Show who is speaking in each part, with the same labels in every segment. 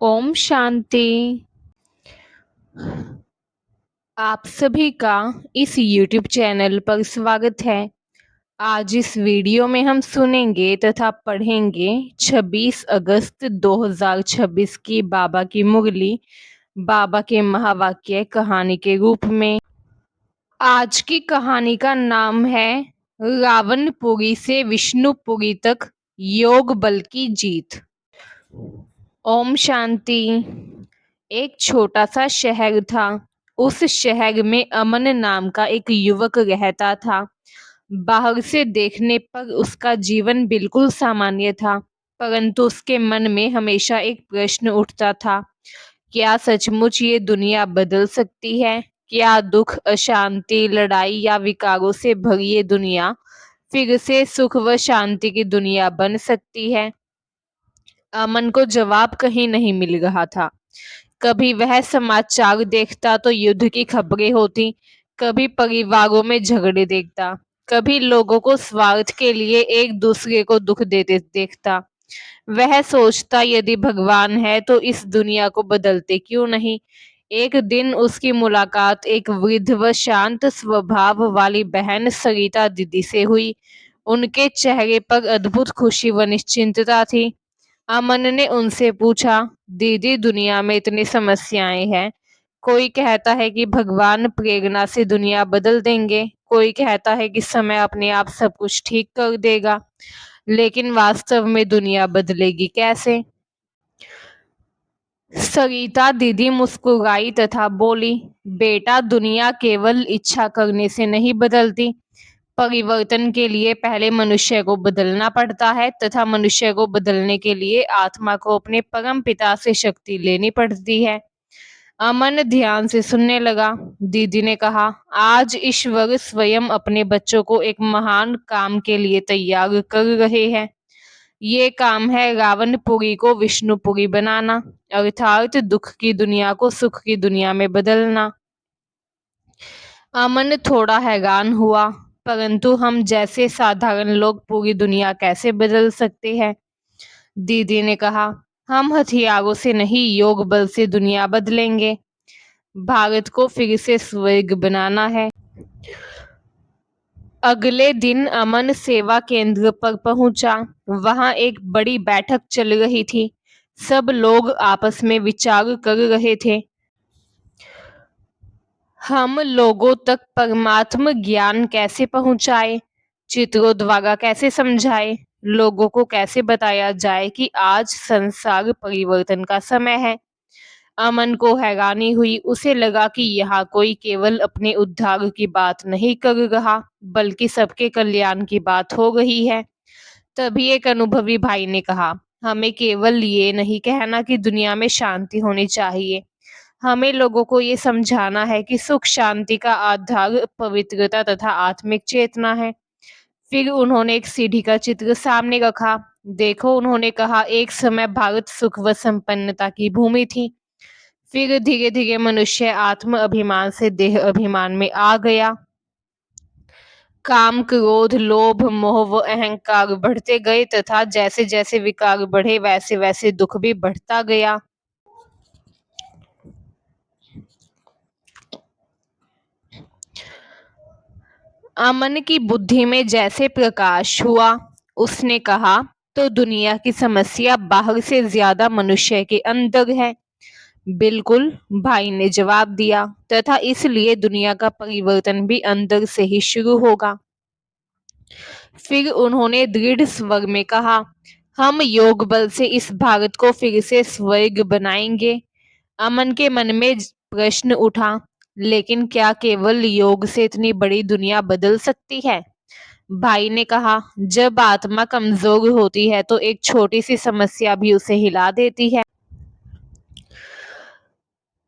Speaker 1: ओम शांति। आप सभी का इस YouTube चैनल पर स्वागत है। आज इस वीडियो में हम सुनेंगे तथा पढ़ेंगे 26 अगस्त 2026 की बाबा की मुरली, बाबा के महावाक्य कहानी के रूप में। आज की कहानी का नाम है रावणपुरी से विष्णुपुरी तक योग बल की जीत। ओम शांति। एक छोटा सा शहर था। उस शहर में अमन नाम का एक युवक रहता था। बाहर से देखने पर उसका जीवन बिल्कुल सामान्य था, परंतु उसके मन में हमेशा एक प्रश्न उठता था, क्या सचमुच ये दुनिया बदल सकती है? क्या दुख, अशांति, लड़ाई या विकारों से भरी ये दुनिया फिर से सुख व शांति की दुनिया बन सकती है? अमन को जवाब कहीं नहीं मिल रहा था। कभी वह समाचार देखता तो युद्ध की खबरें होती, कभी परिवारों में झगड़े देखता, कभी लोगों को स्वार्थ के लिए एक दूसरे को दुख देते देखता। वह सोचता, यदि भगवान है तो इस दुनिया को बदलते क्यों नहीं। एक दिन उसकी मुलाकात एक वृद्ध व शांत स्वभाव वाली बहन सरिता दीदी से हुई। उनके चेहरे पर अद्भुत खुशी व निश्चिंतता थी। अमन ने उनसे पूछा, दीदी, दुनिया में इतनी समस्याएं हैं। कोई कहता है कि भगवान प्रेरणा से दुनिया बदल देंगे, कोई कहता है कि समय अपने आप सब कुछ ठीक कर देगा, लेकिन वास्तव में दुनिया बदलेगी कैसे? सरिता दीदी मुस्कुराई तथा बोली, बेटा, दुनिया केवल इच्छा करने से नहीं बदलती। परिवर्तन के लिए पहले मनुष्य को बदलना पड़ता है तथा मनुष्य को बदलने के लिए आत्मा को अपने परम पिता से शक्ति लेनी पड़ती है। अमन ध्यान से सुनने लगा। दीदी ने कहा, आज ईश्वर स्वयं अपने बच्चों को एक महान काम के लिए तैयार कर रहे हैं। ये काम है रावणपुरी को विष्णुपुरी बनाना, अर्थात दुख की दुनिया को सुख की दुनिया में बदलना। अमन थोड़ा हैरान हुआ, परंतु हम जैसे साधारण लोग पूरी दुनिया कैसे बदल सकते हैं? दीदी ने कहा, हम हथियारों से नहीं, योग बल से दुनिया बदलेंगे। भारत को फिर से स्वर्ग बनाना है। अगले दिन अमन सेवा केंद्र पर पहुंचा। वहां एक बड़ी बैठक चल रही थी। सब लोग आपस में विचार कर रहे थे, हम लोगों तक परमात्म ज्ञान कैसे पहुंचाए, चित्रों द्वारा कैसे समझाए, लोगों को कैसे बताया जाए कि आज संसार परिवर्तन का समय है। अमन को हैरानी हुई। उसे लगा कि यहाँ कोई केवल अपने उद्धार की बात नहीं कर रहा, बल्कि सबके कल्याण की बात हो रही है। तभी एक अनुभवी भाई ने कहा, हमें केवल ये नहीं कहना कि दुनिया में शांति होनी चाहिए, हमें लोगों को ये समझाना है कि सुख शांति का आधार पवित्रता तथा आत्मिक चेतना है। फिर उन्होंने एक सीढ़ी का चित्र सामने रखा। देखो, उन्होंने कहा, एक समय भारत सुख व संपन्नता की भूमि थी। फिर धीरे धीरे मनुष्य आत्म अभिमान से देह अभिमान में आ गया। काम, क्रोध, लोभ, मोह व अहंकार बढ़ते गए तथा जैसे जैसे विकार बढ़े वैसे वैसे दुख भी बढ़ता गया। अमन की बुद्धि में जैसे प्रकाश हुआ। उसने कहा, तो दुनिया की समस्या बाहर से ज्यादा मनुष्य के अंदर है। बिल्कुल, भाई ने जवाब दिया, तथा इसलिए दुनिया का परिवर्तन भी अंदर से ही शुरू होगा। फिर उन्होंने दृढ़ स्वर में कहा, हम योग बल से इस भारत को फिर से स्वर्ग बनाएंगे। अमन के मन में प्रश्न उठा, लेकिन क्या केवल योग से इतनी बड़ी दुनिया बदल सकती है? भाई ने कहा, जब आत्मा कमजोर होती है तो एक छोटी सी समस्या भी उसे हिला देती है,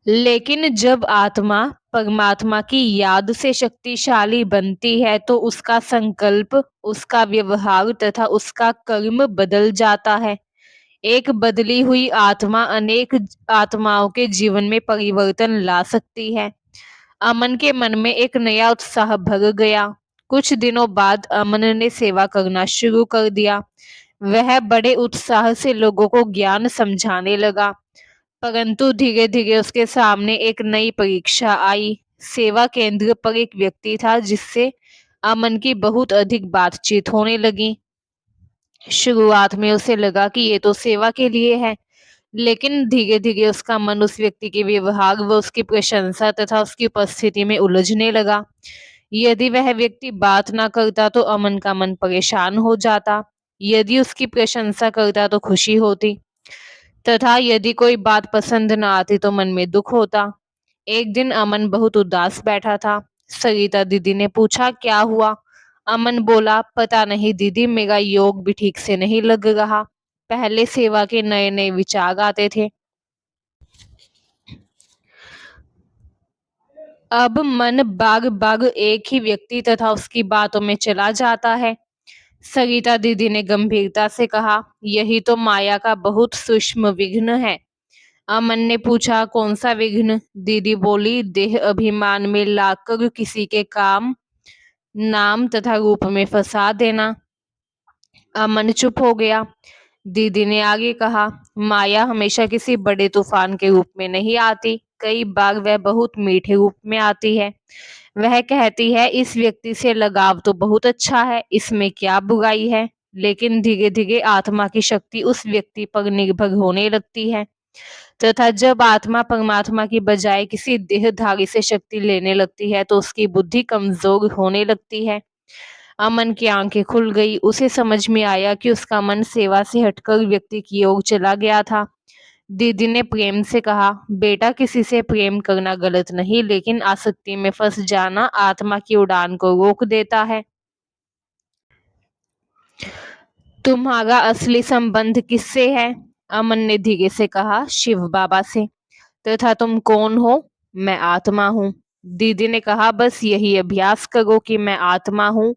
Speaker 1: लेकिन जब आत्मा परमात्मा की याद से शक्तिशाली बनती है तो उसका संकल्प, उसका व्यवहार तथा उसका कर्म बदल जाता है। एक बदली हुई आत्मा अनेक आत्माओं के जीवन में परिवर्तन ला सकती है। अमन के मन में एक नया उत्साह भर गया। कुछ दिनों बाद अमन ने सेवा करना शुरू कर दिया। वह बड़े उत्साह से लोगों को ज्ञान समझाने लगा। परंतु धीरे धीरे उसके सामने एक नई परीक्षा आई। सेवा केंद्र पर एक व्यक्ति था जिससे अमन की बहुत अधिक बातचीत होने लगी। शुरुआत में उसे लगा कि ये तो सेवा के लिए है, लेकिन धीरे धीरे उसका मन उस व्यक्ति के व्यवहार व उसकी प्रशंसा तथा उसकी उपस्थिति में उलझने लगा। यदि वह व्यक्ति बात ना करता तो अमन का मन परेशान हो जाता, यदि उसकी प्रशंसा करता तो खुशी होती, तथा यदि कोई बात पसंद न आती तो मन में दुख होता। एक दिन अमन बहुत उदास बैठा था। सरिता दीदी ने पूछा, क्या हुआ? अमन बोला, पता नहीं दीदी, मेरा योग भी ठीक से नहीं लग रहा। पहले सेवा के नए नए विचार आते थे, अब मन बाग बाग एक ही व्यक्ति तथा उसकी बातों में चला जाता है। सरिता दीदी ने गंभीरता से कहा, यही तो माया का बहुत सूक्ष्म विघ्न है। अमन ने पूछा, कौन सा विघ्न? दीदी बोली, देह अभिमान में लाकर किसी के काम, नाम तथा रूप में फंसा देना। अमन चुप हो गया। दीदी ने आगे कहा, माया हमेशा किसी बड़े तूफान के रूप में नहीं आती, कई बार वह बहुत मीठे रूप में आती है। वह कहती है, इस व्यक्ति से लगाव तो बहुत अच्छा है, इसमें क्या बुराई है। लेकिन धीरे धीरे आत्मा की शक्ति उस व्यक्ति पर निर्भर होने लगती है, तथा जब आत्मा परमात्मा की बजाय किसी देहधारी से शक्ति लेने लगती है तो उसकी बुद्धि कमजोर होने लगती है। अमन की आंखें खुल गई। उसे समझ में आया कि उसका मन सेवा से हटकर व्यक्ति की ओर चला गया था। दीदी ने प्रेम से कहा, बेटा, किसी से प्रेम करना गलत नहीं, लेकिन आसक्ति में फंस जाना आत्मा की उड़ान को रोक देता है। तुम्हारा असली संबंध किससे है? अमन ने धीरे से कहा, शिव बाबा से। तथा तुम कौन हो? मैं आत्मा हूँ। दीदी ने कहा, बस यही अभ्यास करो कि मैं आत्मा हूँ।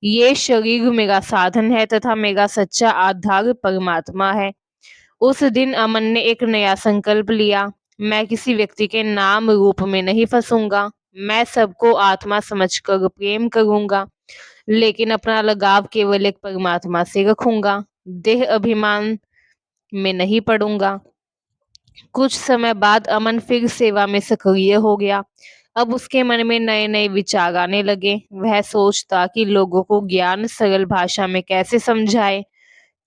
Speaker 1: ये शरीर मेरा साधन है तथा मेरा सच्चा आधार परमात्मा है। उस दिन अमन ने एक नया संकल्प लिया। मैं किसी व्यक्ति के नाम रूप में नहीं फंसूंगा। मैं सबको आत्मा समझकर प्रेम करूंगा, लेकिन अपना लगाव केवल एक परमात्मा से रखूंगा। देह अभिमान में नहीं पड़ूंगा। कुछ समय बाद अमन फिर सेवा में सक्रिय हो गया। अब उसके मन में नए नए विचार आने लगे। वह सोचता कि लोगों को ज्ञान सरल भाषा में कैसे समझाए,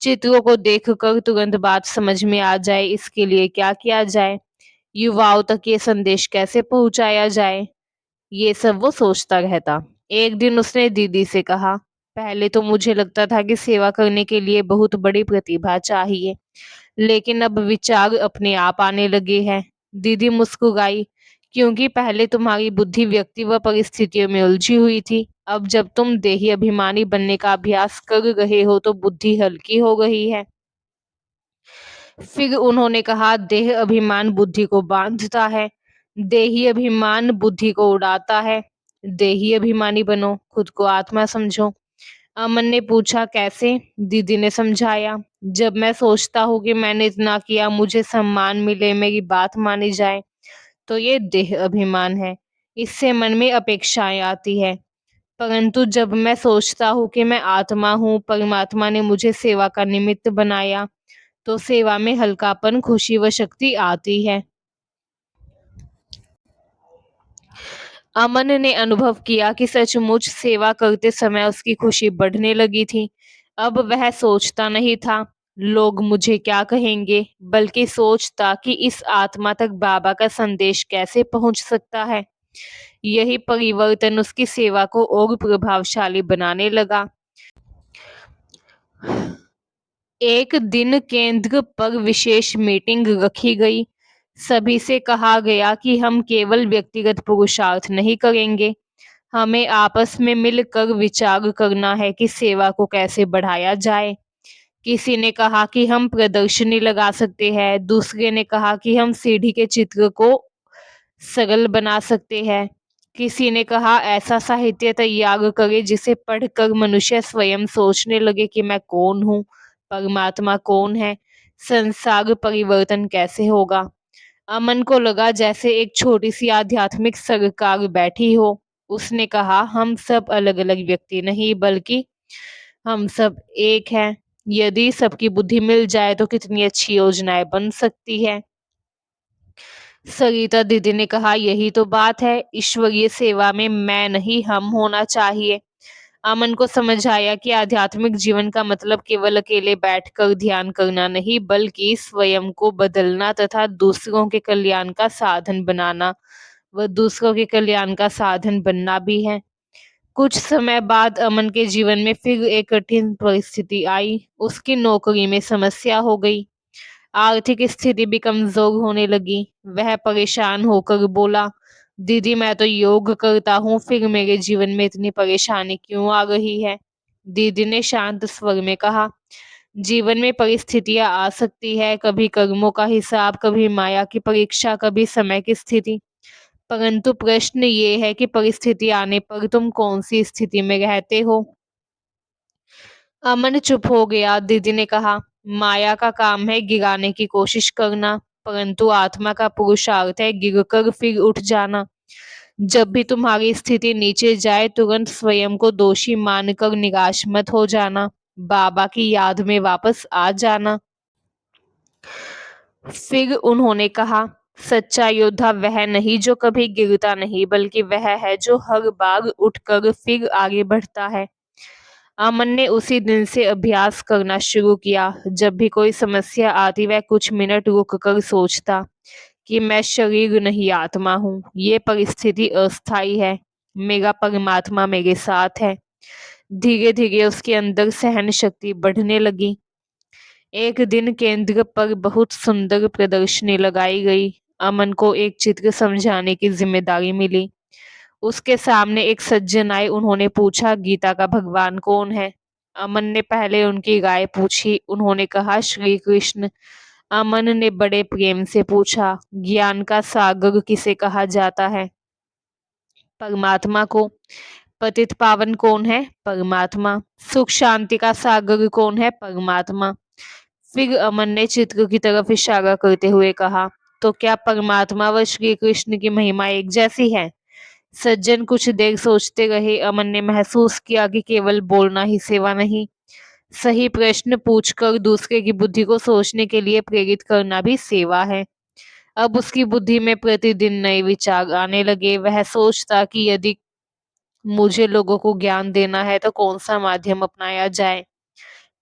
Speaker 1: चित्रों को देखकर तुरंत बात समझ में आ जाए, इसके लिए क्या किया जाए, युवाओं तक ये संदेश कैसे पहुंचाया जाए, ये सब वो सोचता रहता। एक दिन उसने दीदी से कहा, पहले तो मुझे लगता था कि सेवा करने के लिए बहुत बड़ी प्रतिभा चाहिए, लेकिन अब विचार अपने आप आने लगे हैं। दीदी मुस्कुराई, क्योंकि पहले तुम्हारी बुद्धि व्यक्ति व परिस्थितियों में उलझी हुई थी। अब जब तुम देही अभिमानी बनने का अभ्यास कर रहे हो तो बुद्धि हल्की हो गई है। फिर उन्होंने कहा, देह अभिमान बुद्धि को बांधता है, देही अभिमान बुद्धि को उड़ाता है। देही अभिमानी बनो, खुद को आत्मा समझो। अमन ने पूछा, कैसे? दीदी ने समझाया, जब मैं सोचता हूँ कि मैंने इतना किया, मुझे सम्मान मिले, मेरी बात मानी जाए, तो ये देह अभिमान है। इससे मन में अपेक्षाएं आती है। परंतु जब मैं सोचता हूँ कि मैं आत्मा हूँ, परमात्मा ने मुझे सेवा का निमित्त बनाया, तो सेवा में हल्कापन, खुशी व शक्ति आती है। अमन ने अनुभव किया कि सचमुच सेवा करते समय उसकी खुशी बढ़ने लगी थी। अब वह सोचता नहीं था, लोग मुझे क्या कहेंगे, बल्कि सोचता कि इस आत्मा तक बाबा का संदेश कैसे पहुंच सकता है। यही परिवर्तन उसकी सेवा को और प्रभावशाली बनाने लगा। एक दिन केंद्र पर विशेष मीटिंग रखी गई। सभी से कहा गया कि हम केवल व्यक्तिगत पुरुषार्थ नहीं करेंगे, हमें आपस में मिलकर विचार करना है कि सेवा को कैसे बढ़ाया जाए। किसी ने कहा कि हम प्रदर्शनी लगा सकते हैं, दूसरे ने कहा कि हम सीढ़ी के चित्र को सरल बना सकते हैं। किसी ने कहा, ऐसा साहित्य तैयार करें जिसे पढ़कर मनुष्य स्वयं सोचने लगे कि मैं कौन हूँ, परमात्मा कौन है, संसार परिवर्तन कैसे होगा। अमन को लगा जैसे एक छोटी सी आध्यात्मिक सरकार बैठी हो। उसने कहा, हम सब अलग अलग व्यक्ति नहीं, बल्कि हम सब एक हैं। यदि सबकी बुद्धि मिल जाए तो कितनी अच्छी योजनाएं बन सकती है। सरिता दीदी ने कहा, यही तो बात है, ईश्वरीय सेवा में मैं नहीं हम होना चाहिए। अमन को समझ आया कि आध्यात्मिक जीवन का मतलब केवल अकेले बैठकर ध्यान करना नहीं, बल्कि स्वयं को बदलना तथा दूसरों के कल्याण का साधन बनाना व दूसरों के कल्याण का साधन बनना भी है। कुछ समय बाद अमन के जीवन में फिर एक कठिन परिस्थिति आई। उसकी नौकरी में समस्या हो गई। आर्थिक स्थिति भी कमजोर होने लगी। वह परेशान होकर बोला, दीदी मैं तो योग करता हूँ, फिर मेरे जीवन में इतनी परेशानी क्यों आ रही है? दीदी ने शांत स्वर में कहा, जीवन में परिस्थितियां आ सकती है, कभी कर्मों का हिसाब, कभी माया की परीक्षा, कभी समय की स्थिति। परंतु प्रश्न ये है कि परिस्थिति आने पर तुम कौन सी स्थिति में रहते हो? अमन चुप हो गया। दीदी ने कहा, माया का काम है गिराने की कोशिश करना, परंतु आत्मा का पुरुषार्थ है गिरकर फिर उठ जाना। जब भी तुम्हारी स्थिति नीचे जाए, तुरंत स्वयं को दोषी मानकर निराश मत हो जाना। बाबा की याद में वापस आ जाना। फिर उन्होंने कहा, सच्चा योद्धा वह नहीं जो कभी गिरता नहीं, बल्कि वह है जो हर बार उठकर फिर आगे बढ़ता है। अमन ने उसी दिन से अभ्यास करना शुरू किया। जब भी कोई समस्या आती, वह कुछ मिनट रुक कर सोचता कि मैं शरीर नहीं आत्मा हूँ, ये परिस्थिति अस्थायी है, मेरा परमात्मा मेरे साथ है। धीरे धीरे उसके अंदर सहन शक्ति बढ़ने लगी। एक दिन केंद्र पर बहुत सुंदर प्रदर्शनी लगाई गई। अमन को एक चित्र समझाने की जिम्मेदारी मिली। उसके सामने एक सज्जन आए। उन्होंने पूछा, गीता का भगवान कौन है? अमन ने पहले उनकी राय पूछी। उन्होंने कहा, श्री कृष्ण। अमन ने बड़े प्रेम से पूछा, ज्ञान का सागर किसे कहा जाता है? परमात्मा को। पतित पावन कौन है? परमात्मा। सुख शांति का सागर कौन है? परमात्मा। फिर अमन ने चित्र की तरफ इशारा करते हुए कहा, तो क्या परमात्मा व श्री कृष्ण की महिमा एक जैसी है? सज्जन कुछ देर सोचते रहे। अमन ने महसूस किया कि केवल बोलना ही सेवा नहीं, सही प्रश्न पूछकर दूसरे की बुद्धि को सोचने के लिए प्रेरित करना भी सेवा है। अब उसकी बुद्धि में प्रतिदिन नए विचार आने लगे। वह सोचता कि यदि मुझे लोगों को ज्ञान देना है तो कौन सा माध्यम अपनाया जाए,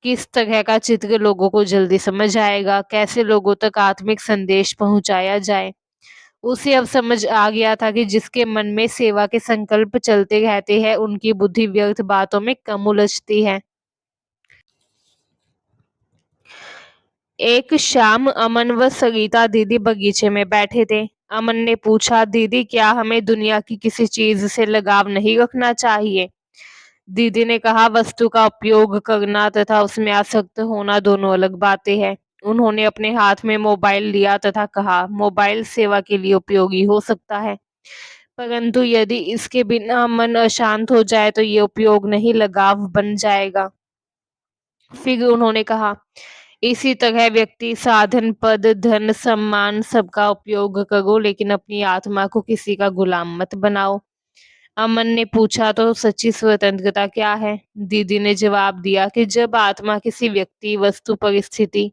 Speaker 1: किस तरह का चित्र लोगों को जल्दी समझ आएगा, कैसे लोगों तक आत्मिक संदेश पहुंचाया जाए। उसे अब समझ आ गया था कि जिसके मन में सेवा के संकल्प चलते रहते हैं, उनकी बुद्धि व्यर्थ बातों में कम उलझती है। एक शाम अमन व सरिता दीदी बगीचे में बैठे थे। अमन ने पूछा, दीदी क्या हमें दुनिया की किसी चीज से लगाव नहीं रखना चाहिए? दीदी ने कहा, वस्तु का उपयोग करना तथा उसमें आसक्त होना दोनों अलग बातें हैं। उन्होंने अपने हाथ में मोबाइल लिया तथा कहा, मोबाइल सेवा के लिए उपयोगी हो सकता है, परंतु यदि इसके बिना मन अशांत हो जाए तो ये उपयोग नहीं, लगाव बन जाएगा। फिर उन्होंने कहा, इसी तरह व्यक्ति साधन, पद, धन, सम्मान सबका उपयोग करो, लेकिन अपनी आत्मा को किसी का गुलाम मत बनाओ। अमन ने पूछा, तो सच्ची स्वतंत्रता क्या है? दीदी ने जवाब दिया कि जब आत्मा किसी व्यक्ति, वस्तु, परिस्थिति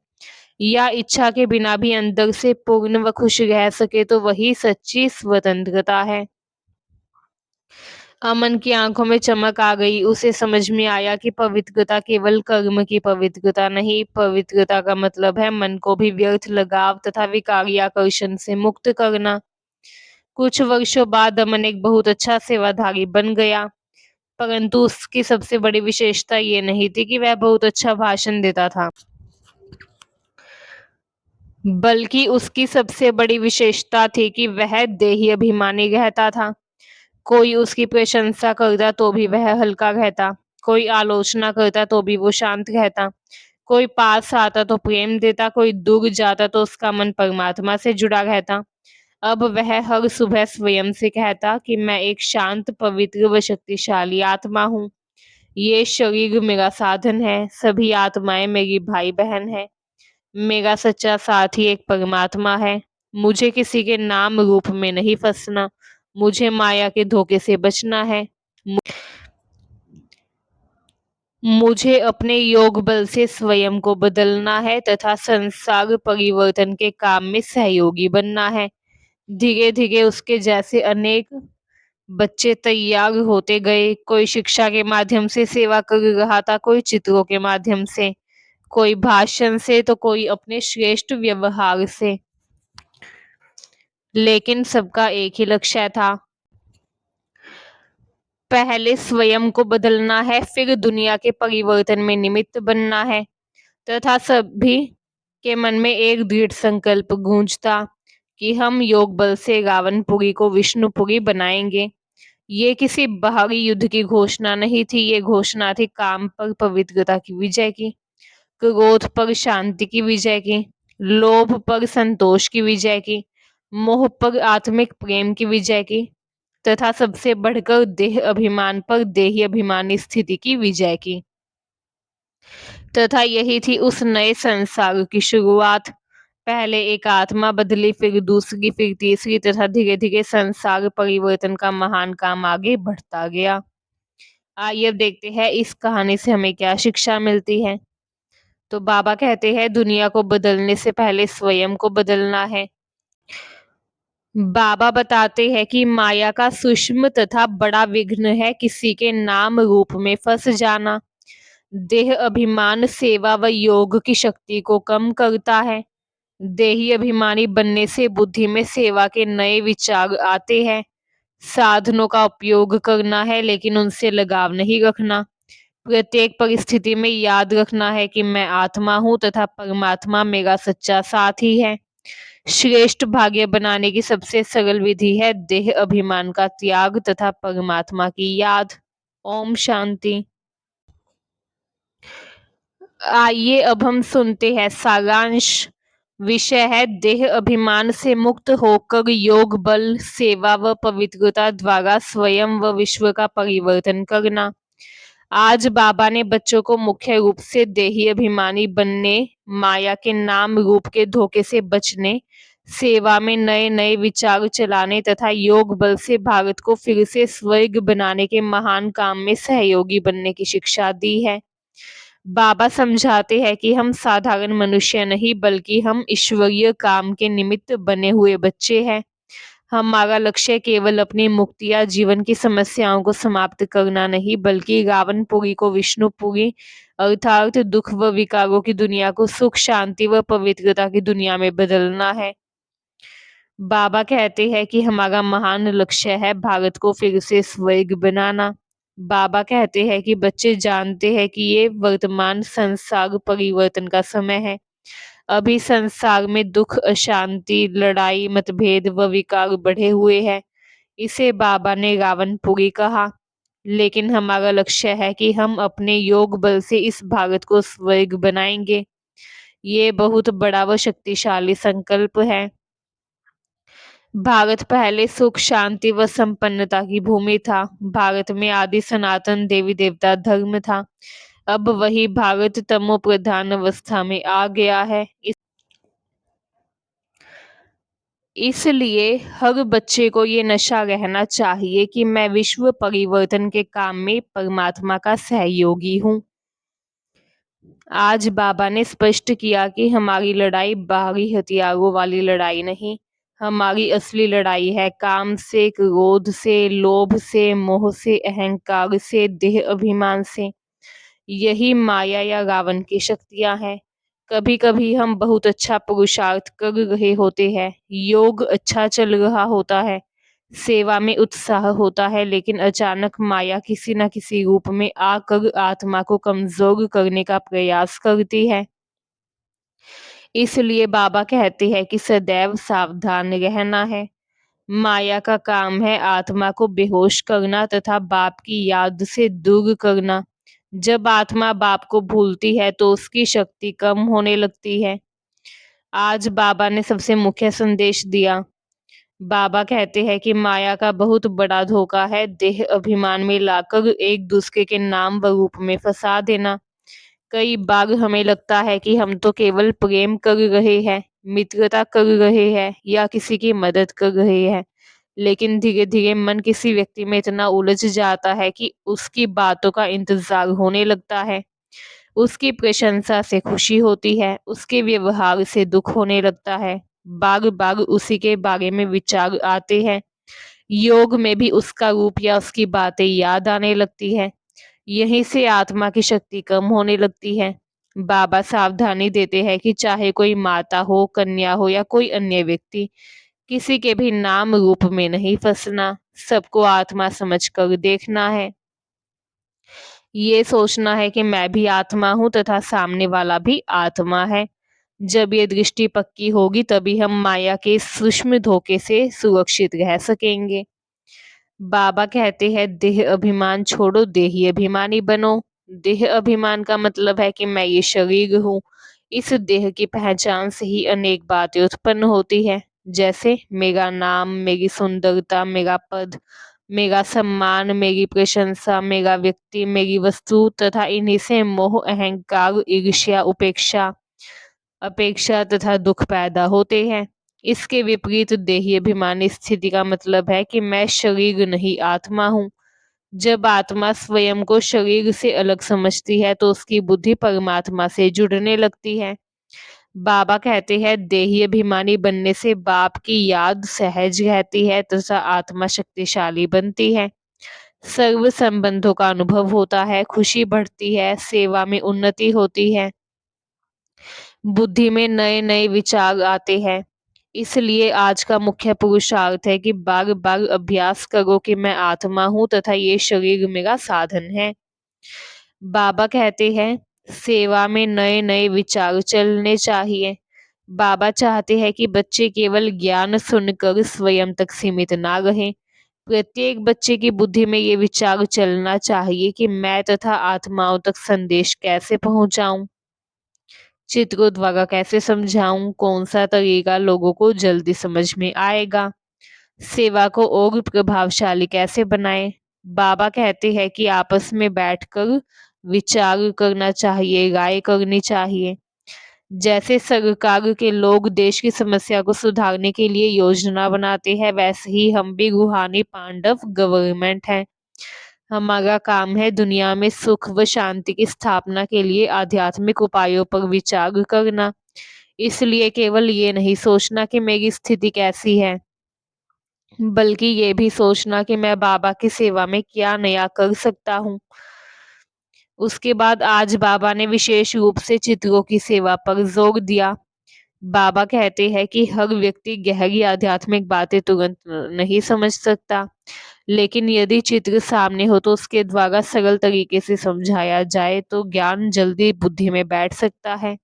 Speaker 1: या इच्छा के बिना भी अंदर से पूर्ण व खुश रह सके तो वही सच्ची स्वतंत्रता है। अमन की आंखों में चमक आ गई। उसे समझ में आया कि पवित्रता केवल कर्म की पवित्रता नहीं, पवित्रता का मतलब है मन को भी व्यर्थ लगाव तथा विकारी आकर्षण से मुक्त करना। कुछ वर्षों बाद अमन एक बहुत अच्छा सेवाधारी बन गया, परंतु उसकी सबसे बड़ी विशेषता ये नहीं थी कि वह बहुत अच्छा भाषण देता था, बल्कि उसकी सबसे बड़ी विशेषता थी कि वह देही अभिमानी रहता था। कोई उसकी प्रशंसा करता तो भी वह हल्का रहता, कोई आलोचना करता तो भी वो शांत रहता, कोई पास आता तो प्रेम देता, कोई दूर जाता तो उसका मन परमात्मा से जुड़ा रहता। अब वह हर सुबह स्वयं से कहता कि मैं एक शांत, पवित्र व शक्तिशाली आत्मा हूँ। ये शरीर मेरा साधन है, सभी आत्माएं मेरी भाई बहन है, मेरा सच्चा साथी एक परमात्मा है। मुझे किसी के नाम रूप में नहीं फंसना, मुझे माया के धोखे से बचना है। मुझे अपने योग बल से स्वयं को बदलना है तथा संसार परिवर्तन के काम में सहयोगी बनना है। धीरे धीरे उसके जैसे अनेक बच्चे तैयार होते गए। कोई शिक्षा के माध्यम से सेवा कर रहा था, कोई चित्रों के माध्यम से, कोई भाषण से, तो कोई अपने श्रेष्ठ व्यवहार से। लेकिन सबका एक ही लक्ष्य था, पहले स्वयं को बदलना है, फिर दुनिया के परिवर्तन में निमित्त बनना है। तथा सभी के मन में एक दृढ़ संकल्प गूंजता कि हम योग बल से रावणपुरी को विष्णुपुरी बनाएंगे। ये किसी बाहरी युद्ध की घोषणा नहीं थी, ये घोषणा थी काम पर पवित्रता की विजय की, क्रोध पर शांति की विजय की, लोभ पर संतोष की विजय की, मोह पर आत्मिक प्रेम की विजय की, तथा सबसे बढ़कर देह अभिमान पर देही अभिमानी स्थिति की विजय की। तथा यही थी उस नए संसार की शुरुआत। पहले एक आत्मा बदली, फिर दूसरी, फिर तीसरी, तथा धीरे धीरे संसार परिवर्तन का महान काम आगे बढ़ता गया। आइए अब देखते हैं इस कहानी से हमें क्या शिक्षा मिलती है। तो बाबा कहते हैं दुनिया को बदलने से पहले स्वयं को बदलना है। बाबा बताते हैं कि माया का सूक्ष्म तथा बड़ा विघ्न है किसी के नाम रूप में फंस जाना। देह अभिमान सेवा व योग की शक्ति को कम करता है। देही अभिमानी बनने से बुद्धि में सेवा के नए विचार आते हैं। साधनों का उपयोग करना है लेकिन उनसे लगाव नहीं रखना। प्रत्येक परिस्थिति में याद रखना है कि मैं आत्मा हूँ तथा परमात्मा मेरा सच्चा साथी है। श्रेष्ठ भाग्य बनाने की सबसे सरल विधि है देह अभिमान का त्याग तथा परमात्मा की याद। ओम शांति। आइए अब हम सुनते हैं सारांश। विषय है देह अभिमान से मुक्त होकर योग बल सेवा व पवित्रता द्वारा स्वयं व विश्व का परिवर्तन करना। आज बाबा ने बच्चों को मुख्य रूप से देही अभिमानी बनने, माया के नाम रूप के धोखे से बचने, सेवा में नए नए विचार चलाने तथा योग बल से भारत को फिर से स्वर्ग बनाने के महान काम में सहयोगी बनने की शिक्षा दी है। बाबा समझाते हैं कि हम साधारण मनुष्य नहीं बल्कि हम ईश्वरीय काम के निमित्त बने हुए बच्चे हैं। हमारा लक्ष्य केवल अपनी मुक्ति या जीवन की समस्याओं को समाप्त करना नहीं बल्कि रावणपुरी को विष्णुपुरी अर्थात दुख व विकारों की दुनिया को सुख शांति व पवित्रता की दुनिया में बदलना है। बाबा कहते हैं कि हमारा महान लक्ष्य है भारत को फिर से स्वर्ग बनाना। बाबा कहते हैं कि बच्चे जानते हैं कि ये वर्तमान संसार परिवर्तन का समय है। अभी संसार में दुख, अशांति, लड़ाई, मतभेद व विकार बढ़े हुए हैं। इसे बाबा ने रावणपुरी कहा। लेकिन हमारा लक्ष्य है कि हम अपने योग बल से इस भारत को स्वर्ग बनाएंगे। ये बहुत बड़ा व शक्तिशाली संकल्प है। भारत पहले सुख शांति व संपन्नता की भूमि था। भारत में आदि सनातन देवी देवता धर्म था। अब वही भारत तमो प्रधान अवस्था में आ गया है। इसलिए हर बच्चे को ये नशा रहना चाहिए कि मैं विश्व परिवर्तन के काम में परमात्मा का सहयोगी हूँ। आज बाबा ने स्पष्ट किया कि हमारी लड़ाई बाहरी हथियारों वाली लड़ाई नहीं, हमारी असली लड़ाई है काम से, क्रोध से, लोभ से, मोह से, अहंकार से, देह अभिमान से। यही माया या रावण की शक्तियां हैं। कभी कभी हम बहुत अच्छा पुरुषार्थ कर रहे होते हैं, योग अच्छा चल रहा होता है, सेवा में उत्साह होता है, लेकिन अचानक माया किसी न किसी रूप में आकर आत्मा को कमजोर करने का प्रयास करती है। इसलिए बाबा कहते हैं कि सदैव सावधान रहना है। माया का काम है आत्मा को बेहोश करना तथा बाप की याद से दूर करना। जब आत्मा बाप को भूलती है तो उसकी शक्ति कम होने लगती है। आज बाबा ने सबसे मुख्य संदेश दिया। बाबा कहते हैं कि माया का बहुत बड़ा धोखा है देह अभिमान में लाकर एक दूसरे के नाम व रूप में फंसा देना। कई बार हमें लगता है कि हम तो केवल प्रेम कर रहे हैं, मित्रता कर रहे हैं या किसी की मदद कर रहे हैं, लेकिन धीरे धीरे मन किसी व्यक्ति में इतना उलझ जाता है कि उसकी बातों का इंतजार होने लगता है, उसकी प्रशंसा से खुशी होती है, उसके व्यवहार से दुख होने लगता है। बार बार उसी के बारे में विचार आते हैं। योग में भी उसका रूप या उसकी बातें याद आने लगती है। यहीं से आत्मा की शक्ति कम होने लगती है। बाबा सावधानी देते हैं कि चाहे कोई माता हो, कन्या हो या कोई अन्य व्यक्ति, किसी के भी नाम रूप में नहीं फंसना, सबको आत्मा समझकर देखना है। ये सोचना है कि मैं भी आत्मा हूँ तथा सामने वाला भी आत्मा है। जब ये दृष्टि पक्की होगी तभी हम माया के इस सूक्ष्म धोखे से सुरक्षित रह सकेंगे। बाबा कहते हैं देह अभिमान छोड़ो, देही अभिमानी बनो। देह अभिमान का मतलब है कि मैं ये शरीर हूँ। इस देह की पहचान से ही अनेक बातें उत्पन्न होती है, जैसे मेरा नाम, मेरी सुंदरता, मेरा पद, मेरा सम्मान, मेरी प्रशंसा, मेरा व्यक्ति, मेरी वस्तु तथा इन्हीं से मोह, अहंकार, ईर्ष्या, उपेक्षा, अपेक्षा तथा दुख पैदा होते हैं। इसके विपरीत देही अभिमानी स्थिति का मतलब है कि मैं शरीर नहीं, आत्मा हूँ। जब आत्मा स्वयं को शरीर से अलग समझती है तो उसकी बुद्धि परमात्मा से जुड़ने लगती है। बाबा कहते हैं देही अभिमानी बनने से बाप की याद सहज रहती है तथा आत्मा शक्तिशाली बनती है। सर्व संबंधों का अनुभव होता है, खुशी बढ़ती है, सेवा में उन्नति होती है, बुद्धि में नए नए विचार आते हैं। इसलिए आज का मुख्य पुरुषार्थ है कि बार बार अभ्यास करो कि मैं आत्मा हूँ तथा ये शरीर मेरा साधन है। बाबा कहते हैं सेवा में नए नए विचार चलने चाहिए। बाबा चाहते हैं कि बच्चे केवल ज्ञान सुनकर स्वयं तक सीमित ना रहें। प्रत्येक बच्चे की बुद्धि में ये विचार चलना चाहिए कि मैं तथा आत्माओं तक संदेश कैसे पहुंचाऊं, चित्रों द्वारा कैसे समझाऊं, कौन सा तरीका लोगों को जल्दी समझ में आएगा, सेवा को और प्रभावशाली कैसे बनाएं। बाबा कहते हैं कि आपस में बैठकर विचार करना चाहिए, राय करनी चाहिए। जैसे सरकार के लोग देश की समस्या को सुधारने के लिए योजना बनाते हैं, वैसे ही हम भी रूहानी पांडव गवर्नमेंट हैं। हमारा काम है दुनिया में सुख व शांति की स्थापना के लिए आध्यात्मिक उपायों पर विचार करना। इसलिए केवल ये नहीं सोचना कि मेरी स्थिति कैसी है, बल्कि ये भी सोचना कि मैं बाबा की सेवा में क्या नया कर सकता हूँ। उसके बाद आज बाबा ने विशेष रूप से चित्रों की सेवा पर जोर दिया। बाबा कहते हैं कि हर व्यक्ति गहरी आध्यात्मिक बातें तुरंत नहीं समझ सकता, लेकिन यदि चित्र सामने हो तो उसके द्वारा सरल तरीके से समझाया जाए तो ज्ञान जल्दी बुद्धि में बैठ सकता है।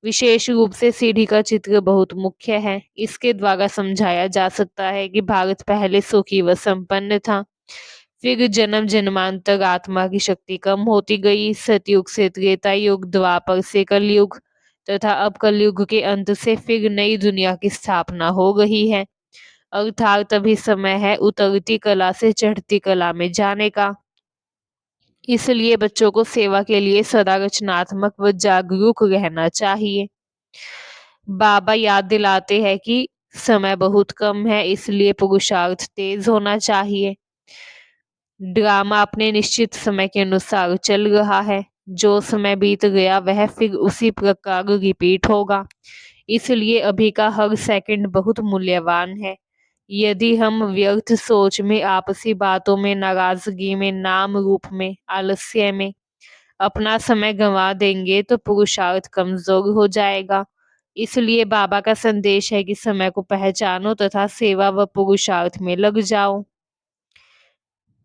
Speaker 1: विशेष रूप से सीढ़ी का चित्र बहुत मुख्य है। इसके द्वारा समझाया जा सकता है कि भारत पहले सुखी व संपन्न था, फिर जन्म जन्मांतर आत्मा की शक्ति कम होती गई, सतयुग से त्रेता युग, द्वापर से कलयुग तथा अब कलयुग के अंत से फिर नई दुनिया की स्थापना हो गई है। अर्थात अभी समय है उतरती कला से चढ़ती कला में जाने का। इसलिए बच्चों को सेवा के लिए सदा रचनात्मक व जागरूक रहना चाहिए। बाबा याद दिलाते हैं कि समय बहुत कम है, इसलिए पुरुषार्थ तेज होना चाहिए। ड्रामा अपने निश्चित समय के अनुसार चल रहा है, जो समय बीत गया वह फिर उसी प्रकार रिपीट होगा। इसलिए अभी का हर सेकंड बहुत मूल्यवान है। यदि हम व्यर्थ सोच में, आपसी बातों में, नाराजगी में, नाम रूप में, आलस्य में अपना समय गंवा देंगे तो पुरुषार्थ कमजोर हो जाएगा। इसलिए बाबा का संदेश है कि समय को पहचानो तथा सेवा व पुरुषार्थ में लग जाओ।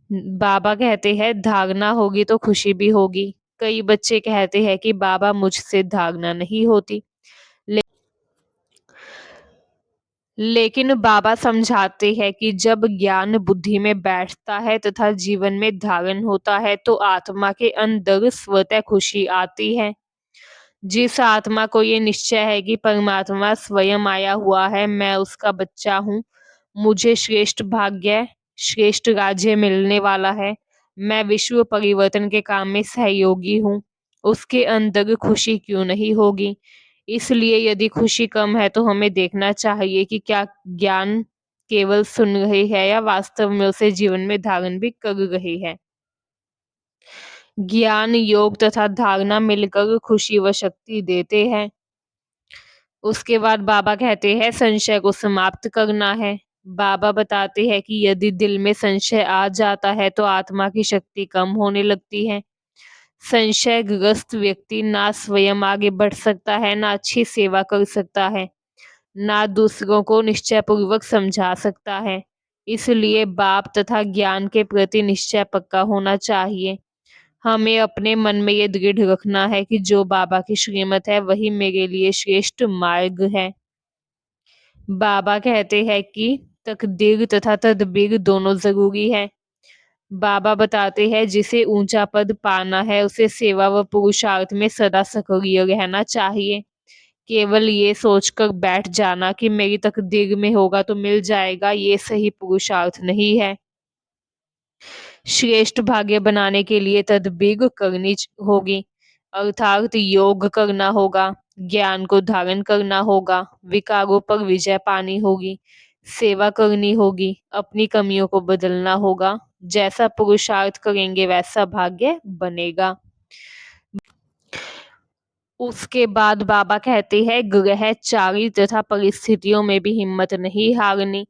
Speaker 1: बाबा कहते हैं धारणा होगी तो खुशी भी होगी। कई बच्चे कहते हैं कि बाबा मुझसे धारणा नहीं होती, लेकिन बाबा समझाते हैं कि जब ज्ञान बुद्धि में बैठता है तथा जीवन में धारण होता है तो आत्मा के अंदर स्वतः खुशी आती है। जिस आत्मा को ये निश्चय है कि परमात्मा स्वयं आया हुआ है, मैं उसका बच्चा हूँ, मुझे श्रेष्ठ भाग्य, श्रेष्ठ राज्य मिलने वाला है, मैं विश्व परिवर्तन के काम में सहयोगी हूँ, उसके अंदर खुशी क्यों नहीं होगी। इसलिए यदि खुशी कम है तो हमें देखना चाहिए कि क्या ज्ञान केवल सुन रही है या वास्तव में उसे जीवन में धारण भी कर रही है। ज्ञान, योग तथा धारणा मिलकर खुशी व शक्ति देते हैं। उसके बाद बाबा कहते हैं संशय को समाप्त करना है। बाबा बताते हैं कि यदि दिल में संशय आ जाता है तो आत्मा की शक्ति कम होने लगती है। संशयग्रस्त व्यक्ति ना स्वयं आगे बढ़ सकता है, ना अच्छी सेवा कर सकता है, ना दूसरों को निश्चयपूर्वक समझा सकता है। इसलिए बाप तथा ज्ञान के प्रति निश्चय पक्का होना चाहिए। हमें अपने मन में ये दृढ़ रखना है कि जो बाबा की श्रीमत है वही मेरे लिए श्रेष्ठ मार्ग है। बाबा कहते हैं कि तकदीर तथा तदबीर दोनों जरूरी है। बाबा बताते हैं जिसे ऊंचा पद पाना है उसे सेवा व पुरुषार्थ में सदा सक्रिय रहना चाहिए। केवल ये सोचकर बैठ जाना कि मेरी तकदीर में होगा तो मिल जाएगा, ये सही पुरुषार्थ नहीं है। श्रेष्ठ भाग्य बनाने के लिए तदबीर करनी होगी, अर्थात योग करना होगा, ज्ञान को धारण करना होगा, विकारों पर विजय पानी होगी, सेवा करनी होगी, अपनी कमियों को बदलना होगा। जैसा पुरुषार्थ करेंगे वैसा भाग्य बनेगा। उसके बाद बाबा कहते हैं ग्रहचारी तथा परिस्थितियों में भी हिम्मत नहीं हारनी।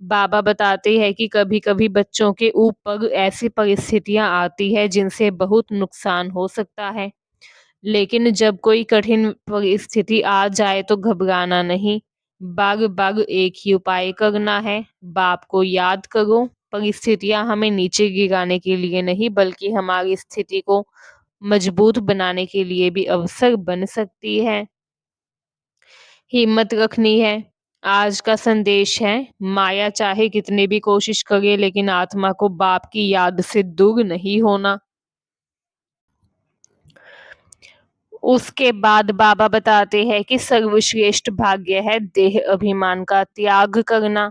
Speaker 1: बाबा बताते हैं कि कभी कभी बच्चों के ऊपर ऐसी परिस्थितियां आती है जिनसे बहुत नुकसान हो सकता है, लेकिन जब कोई कठिन परिस्थिति आ जाए तो घबराना नहीं। बार बार एक ही उपाय करना है, बाप को याद करो। परिस्थितियां हमें नीचे गिराने के लिए नहीं बल्कि हमारी स्थिति को मजबूत बनाने के लिए भी अवसर बन सकती है। हिम्मत रखनी है। आज का संदेश है, माया चाहे कितनी भी कोशिश करे लेकिन आत्मा को बाप की याद से दूर नहीं होना। उसके बाद बाबा बताते हैं कि सर्वश्रेष्ठ भाग्य है देह अभिमान का त्याग करना।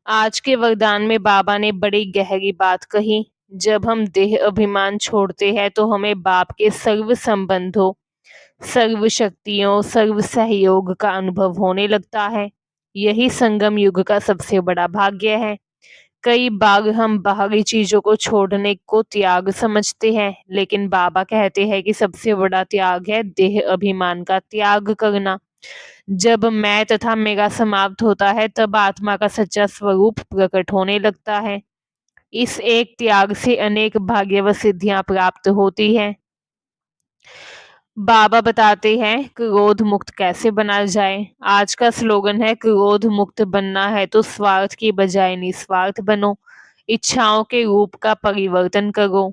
Speaker 1: आज के वरदान में बाबा ने बड़ी गहरी बात कही। जब हम देह अभिमान छोड़ते हैं तो हमें बाप के सर्व संबंधों, सर्व शक्तियों, सर्व सहयोग का अनुभव होने लगता है। यही संगम युग का सबसे बड़ा भाग्य है। कई बार हम बाहरी चीजों को छोड़ने को त्याग समझते हैं, लेकिन बाबा कहते हैं कि सबसे बड़ा त्याग है देह अभिमान का त्याग करना। जब मैं तथा मेरा समाप्त होता है तब आत्मा का सच्चा स्वरूप प्रकट होने लगता है। इस एक त्याग से अनेक भाग्य व सिद्धियां प्राप्त होती है। बाबा बताते हैं क्रोध मुक्त कैसे बना जाए। आज का स्लोगन है क्रोध मुक्त बनना है तो स्वार्थ की बजाय निस्वार्थ बनो, इच्छाओं के रूप का परिवर्तन करो।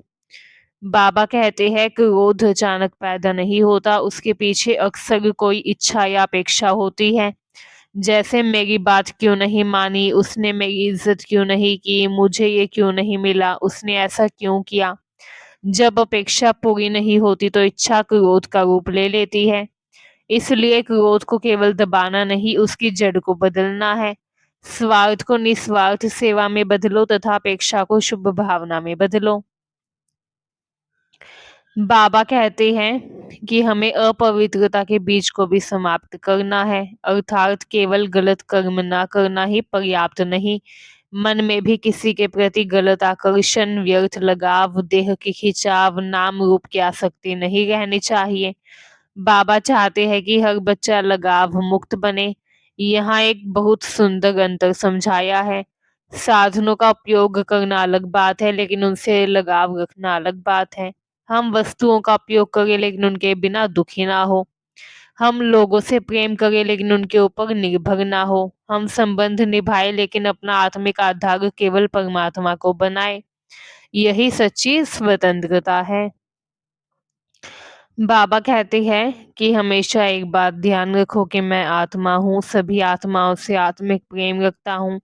Speaker 1: बाबा कहते हैं क्रोध अचानक पैदा नहीं होता, उसके पीछे अक्सर कोई इच्छा या अपेक्षा होती है। जैसे मेरी बात क्यों नहीं मानी, उसने मेरी इज्जत क्यों नहीं की, मुझे ये क्यों नहीं मिला, उसने ऐसा क्यों किया। जब अपेक्षा पूरी नहीं होती तो इच्छा क्रोध का रूप ले लेती है। इसलिए क्रोध को केवल दबाना नहीं, उसकी जड़ को बदलना है। स्वार्थ को निस्वार्थ सेवा में बदलो तथा अपेक्षा को शुभ भावना में बदलो। बाबा कहते हैं कि हमें अपवित्रता के बीज को भी समाप्त करना है, अर्थात केवल गलत कर्म ना करना ही पर्याप्त नहीं, मन में भी किसी के प्रति गलत आकर्षण, व्यर्थ लगाव, देह की खिंचाव, नाम रूप की आसक्ति नहीं रहनी चाहिए। बाबा चाहते हैं कि हर बच्चा लगाव मुक्त बने। यहाँ एक बहुत सुंदर अंतर समझाया है। साधनों का उपयोग करना अलग बात है, लेकिन उनसे लगाव रखना अलग बात है। हम वस्तुओं का उपयोग करें लेकिन उनके बिना दुखी ना हो। हम लोगों से प्रेम करें लेकिन उनके ऊपर निर्भर ना हो। हम संबंध निभाए लेकिन अपना आत्मिक आधार केवल परमात्मा को बनाए। यही सच्ची स्वतंत्रता है। बाबा कहते हैं कि हमेशा एक बात ध्यान रखो कि मैं आत्मा हूँ, सभी आत्माओं से आत्मिक प्रेम रखता हूँ,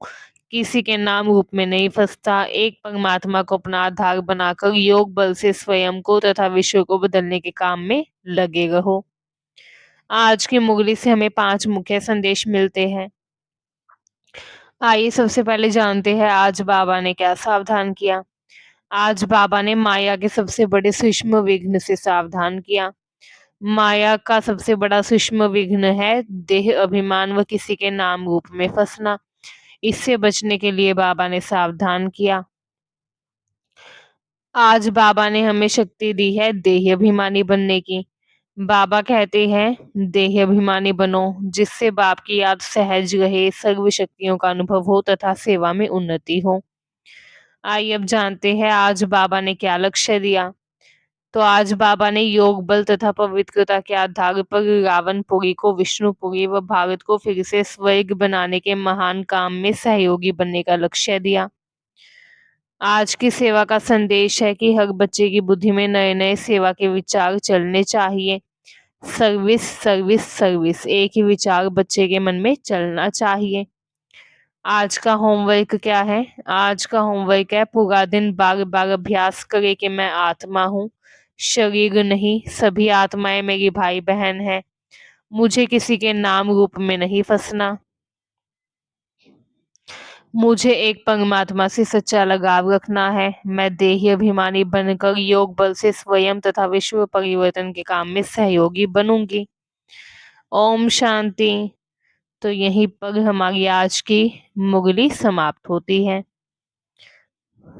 Speaker 1: किसी के नाम रूप में नहीं फंसता। एक परमात्मा को अपना आधार बनाकर योग बल से स्वयं को तथा विश्व को बदलने के काम में लगे रहो। आज की मुरली से हमें 5 मुख्य संदेश मिलते हैं। आइए सबसे पहले जानते हैं आज बाबा ने क्या सावधान किया। आज बाबा ने माया के सबसे बड़े सूक्ष्म विघ्न से सावधान किया। माया का सबसे बड़ा सूक्ष्म विघ्न है देह अभिमान व किसी के नाम रूप में फंसना। इससे बचने के लिए बाबा ने सावधान किया। आज बाबा ने हमें शक्ति दी है देह अभिमानी बनने की। बाबा कहते हैं देह अभिमानी बनो, जिससे बाप की याद सहज रहे, सर्व शक्तियों का अनुभव हो तथा सेवा में उन्नति हो। आइए अब जानते हैं आज बाबा ने क्या लक्ष्य दिया। तो आज बाबा ने योग बल तथा पवित्रता के आधार पर रावणपुरी को विष्णुपुरी व भारत को फिर से स्वर्ग बनाने के महान काम में सहयोगी बनने का लक्ष्य दिया। आज की सेवा का संदेश है कि हर बच्चे की बुद्धि में नए नए सेवा के विचार चलने चाहिए। सर्विस सर्विस सर्विस, एक ही विचार बच्चे के मन में चलना चाहिए। आज का होमवर्क क्या है? आज का होमवर्क है पूरा दिन बार बार अभ्यास करे कि मैं आत्मा हूँ, शरीर नहीं। सभी आत्माएं मेरी भाई बहन है। मुझे किसी के नाम रूप में नहीं फंसना। मुझे एक परमात्मा से सच्चा लगाव रखना है। मैं देही अभिमानी बनकर योग बल से स्वयं तथा विश्व परिवर्तन के काम में सहयोगी बनूंगी। ओम शांति। तो यहीं पर हमारी आज की मुरली समाप्त होती है।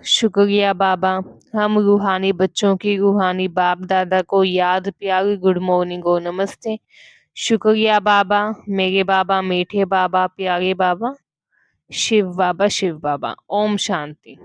Speaker 1: शुक्रिया बाबा। हम रूहानी बच्चों की रूहानी बाप दादा को याद, प्यार, गुड मॉर्निंग और नमस्ते। शुक्रिया बाबा, मेरे बाबा, मीठे बाबा, प्यारे बाबा, शिव बाबा, शिव बाबा। ओम शांति।